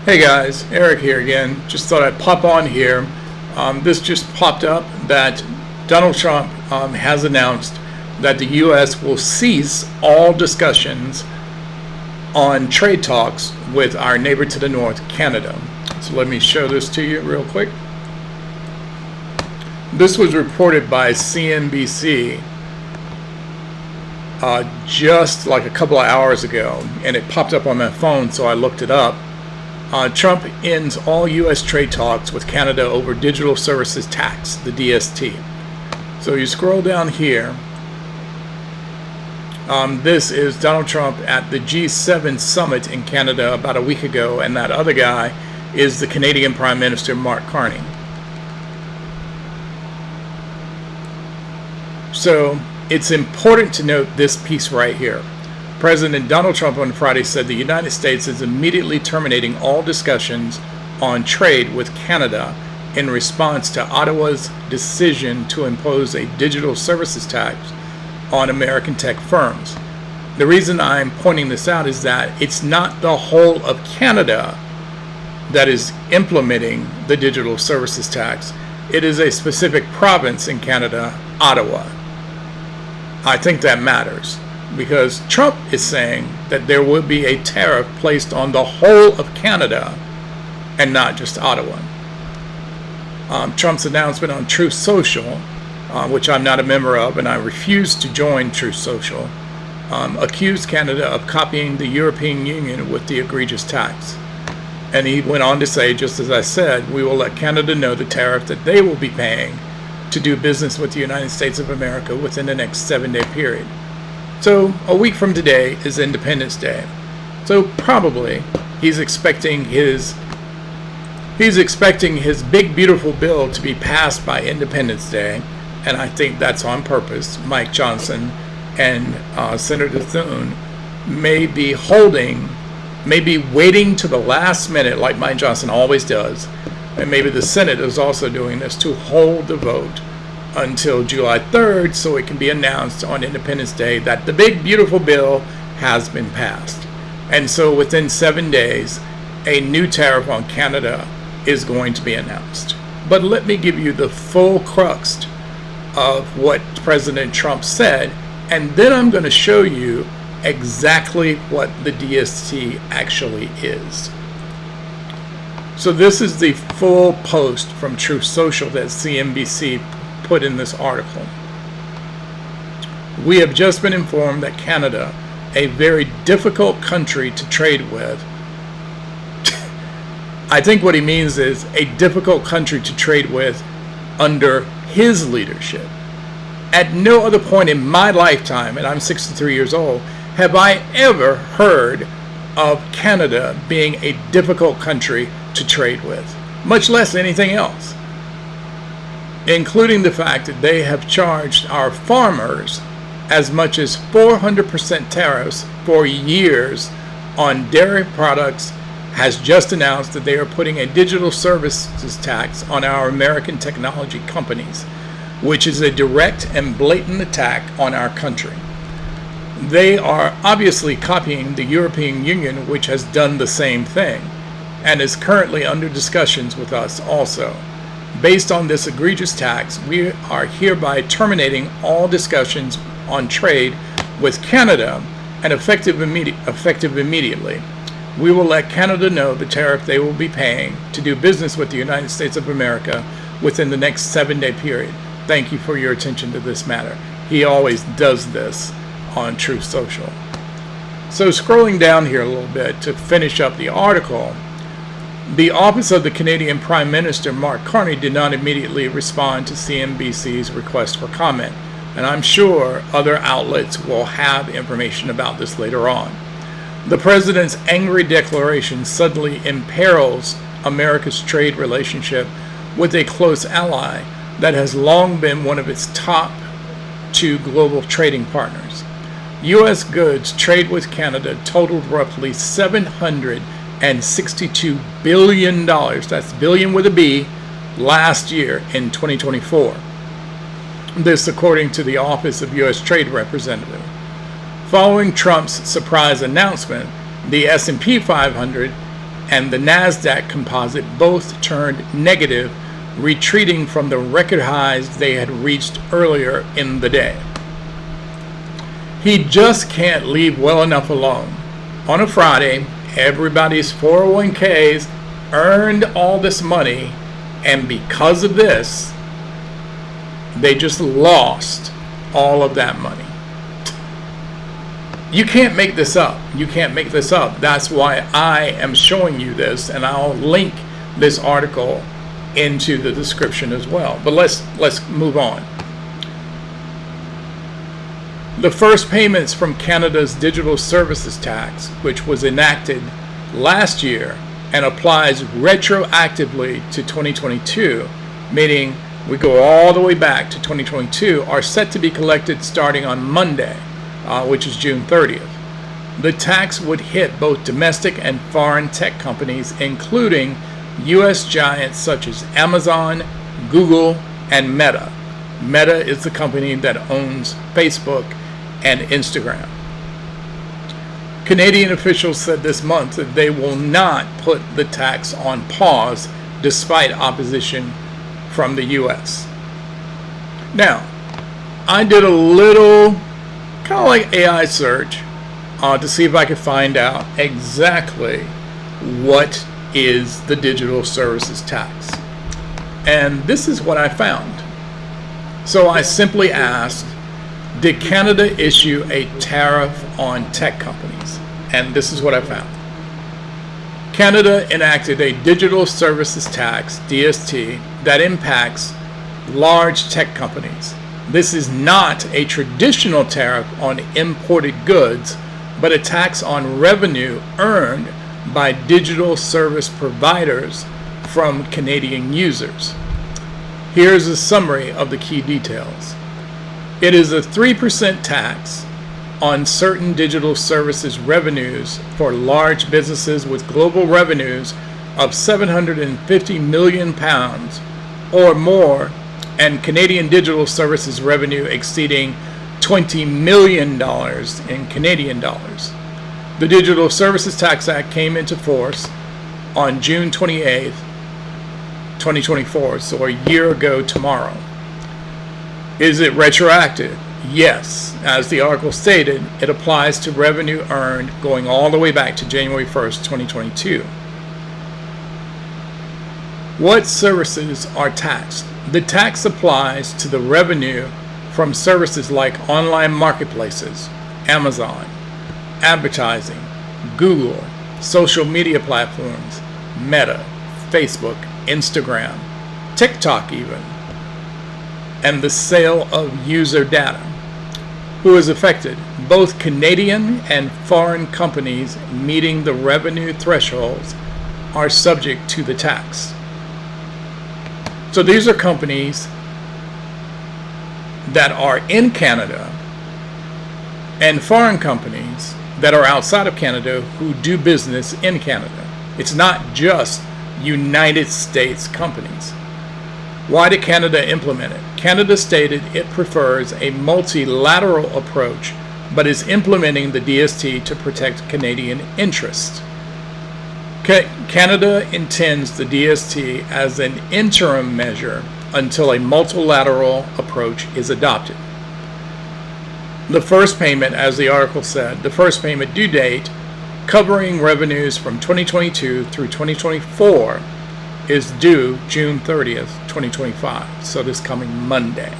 Hey guys, Eric here again. Just thought I'd pop on here. This just popped up that Donald Trump has announced that the U.S. will cease all discussions on trade talks with our neighbor to the north, Canada. So let me show this to you real quick. This was reported by CNBC just like a couple of hours ago, and it popped up on my phone, so I looked it up. Trump ends all U.S. trade talks with Canada over digital services tax, the DST. So you scroll down here. This is Donald Trump at the G7 summit in Canada about a week ago, and that other guy is the Canadian Prime Minister Mark Carney. So it's important to note this piece right here. President Donald Trump on Friday said the United States is immediately terminating all discussions on trade with Canada in response to Ottawa's decision to impose a digital services tax on American tech firms. The reason I'm pointing this out is that it's not the whole of Canada that is implementing the digital services tax. It is a specific province in Canada, Ottawa. I think that matters, because Trump is saying that there will be a tariff placed on the whole of Canada and not just Ottawa. Trump's announcement on Truth Social, which I'm not a member of and I refuse to join Truth Social, accused Canada of copying the European Union with the egregious tax. And he went on to say, just as I said, we will let Canada know the tariff that they will be paying to do business with the United States of America within the next 7-day period. So a week from today is Independence Day. So probably he's expecting his big beautiful bill to be passed by Independence Day, and I think that's on purpose. Mike Johnson and Senator Thune may be waiting to the last minute like Mike Johnson always does, and maybe the Senate is also doing this to hold the vote until July 3rd so it can be announced on Independence Day that the big beautiful bill has been passed. And so within 7 days, a new tariff on Canada is going to be announced. But let me give you the full crux of what President Trump said, and then I'm going to show you exactly what the DST actually is. So this is the full post from Truth Social that CNBC put in this article. We have just been informed that Canada, a very difficult country to trade with, I think what he means is a difficult country to trade with under his leadership. At no other point in my lifetime, and I'm 63 years old, have I ever heard of Canada being a difficult country to trade with, much less anything else, including the fact that they have charged our farmers as much as 400% tariffs for years on dairy products, has just announced that they are putting a digital services tax on our American technology companies, which is a direct and blatant attack on our country. They are obviously copying the European Union, which has done the same thing and is currently under discussions with us also. Based on this egregious tax, we are hereby terminating all discussions on trade with Canada and effective immediately. We will let Canada know the tariff they will be paying to do business with the United States of America within the next 7-day period. Thank you for your attention to this matter. He always does this on Truth Social. So scrolling down here a little bit to finish up the article, the office of the Canadian Prime Minister Mark Carney did not immediately respond to CNBC's request for comment, and I'm sure other outlets will have information about this later on. The president's angry declaration suddenly imperils America's trade relationship with a close ally that has long been one of its top 2 global trading partners. U.S. goods trade with Canada totaled roughly $762 billion, that's billion with a B, last year in 2024. This according to the Office of U.S. Trade Representative. Following Trump's surprise announcement, the S&P 500 and the NASDAQ composite both turned negative, retreating from the record highs they had reached earlier in the day. He just can't leave well enough alone. On a Friday, everybody's 401ks earned all this money, and because of this, they just lost all of that money. You can't make this up. You can't make this up. That's why I am showing you this, and I'll link this article into the description as well. But let's move on. The first payments from Canada's digital services tax, which was enacted last year and applies retroactively to 2022, meaning we go all the way back to 2022, are set to be collected starting on Monday, which is June 30th. The tax would hit both domestic and foreign tech companies, including U.S. giants such as Amazon, Google, and Meta. Meta is the company that owns Facebook and Instagram. Canadian officials said this month that they will not put the tax on pause despite opposition from the U.S. Now, I did a little kind of like AI search to see if I could find out exactly what is the digital services tax. And this is what I found. So I simply asked, did Canada issue a tariff on tech companies? And this is what I found. Canada enacted a digital services tax, DST, that impacts large tech companies. This is not a traditional tariff on imported goods, but a tax on revenue earned by digital service providers from Canadian users. Here's a summary of the key details. It is a 3% tax on certain digital services revenues for large businesses with global revenues of £750 million or more, and Canadian digital services revenue exceeding $20 million in Canadian dollars. The Digital Services Tax Act came into force on June 28th, 2024, so a year ago tomorrow. Is it retroactive? Yes. As the article stated, it applies to revenue earned going all the way back to January 1st, 2022. What services are taxed? The tax applies to the revenue from services like online marketplaces, Amazon, advertising, Google, social media platforms, Meta, Facebook, Instagram, TikTok even, and the sale of user data. Who is affected? Both Canadian and foreign companies meeting the revenue thresholds are subject to the tax. So these are companies that are in Canada and foreign companies that are outside of Canada who do business in Canada. It's not just United States companies. Why did Canada implement it? Canada stated it prefers a multilateral approach, but is implementing the DST to protect Canadian interests. Canada intends the DST as an interim measure until a multilateral approach is adopted. The first payment, as the article said, the first payment due date covering revenues from 2022 through 2024 is due June 30th, 2025, so this coming Monday.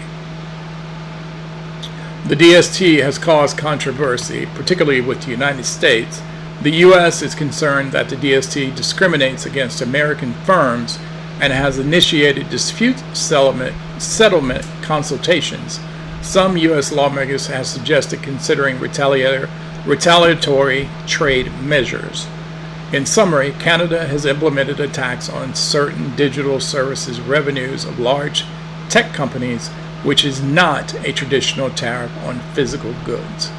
The DST has caused controversy, particularly with the United States. The U.S. is concerned that the DST discriminates against American firms and has initiated dispute settlement consultations. Some U.S. lawmakers have suggested considering retaliatory trade measures. In summary, Canada has implemented a tax on certain digital services revenues of large tech companies, which is not a traditional tariff on physical goods.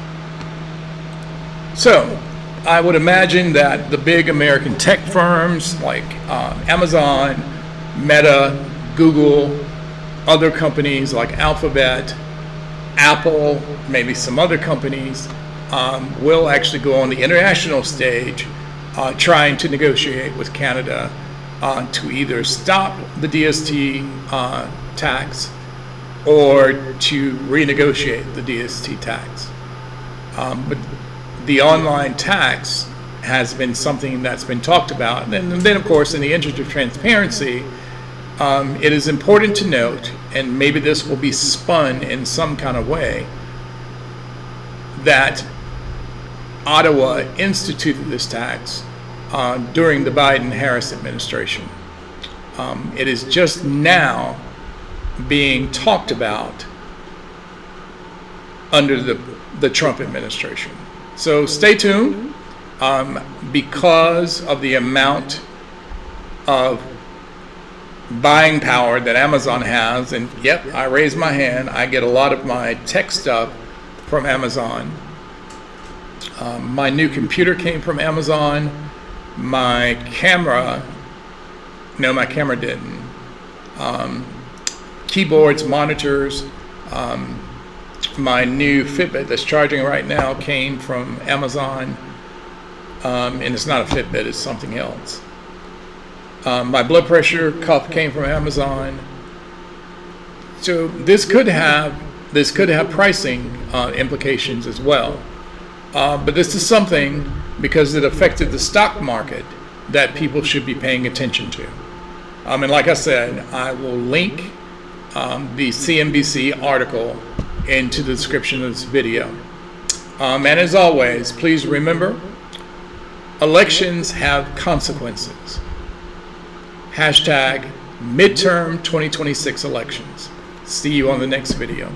So, I would imagine that the big American tech firms like Amazon, Meta, Google, other companies like Alphabet, Apple, maybe some other companies, will actually go on the international stage trying to negotiate with Canada to either stop the DST tax or to renegotiate the DST tax. But the online tax has been something that's been talked about. And then, of course, in the interest of transparency, it is important to note, and maybe this will be spun in some kind of way, that Ottawa instituted this tax during the Biden-Harris administration. It is just now being talked about under the Trump administration. So stay tuned, because of the amount of buying power that Amazon has. And yep, I raise my hand. I get a lot of my tech stuff from Amazon. My new computer came from Amazon. My camera didn't. Keyboards, monitors, my new Fitbit that's charging right now came from Amazon, and it's not a Fitbit, it's something else. My blood pressure cuff came from Amazon. So this could have pricing implications as well. But this is something, because it affected the stock market, that people should be paying attention to. And like I said, I will link the CNBC article into the description of this video. And as always, please remember, elections have consequences. #midterm 2026 elections. See you on the next video.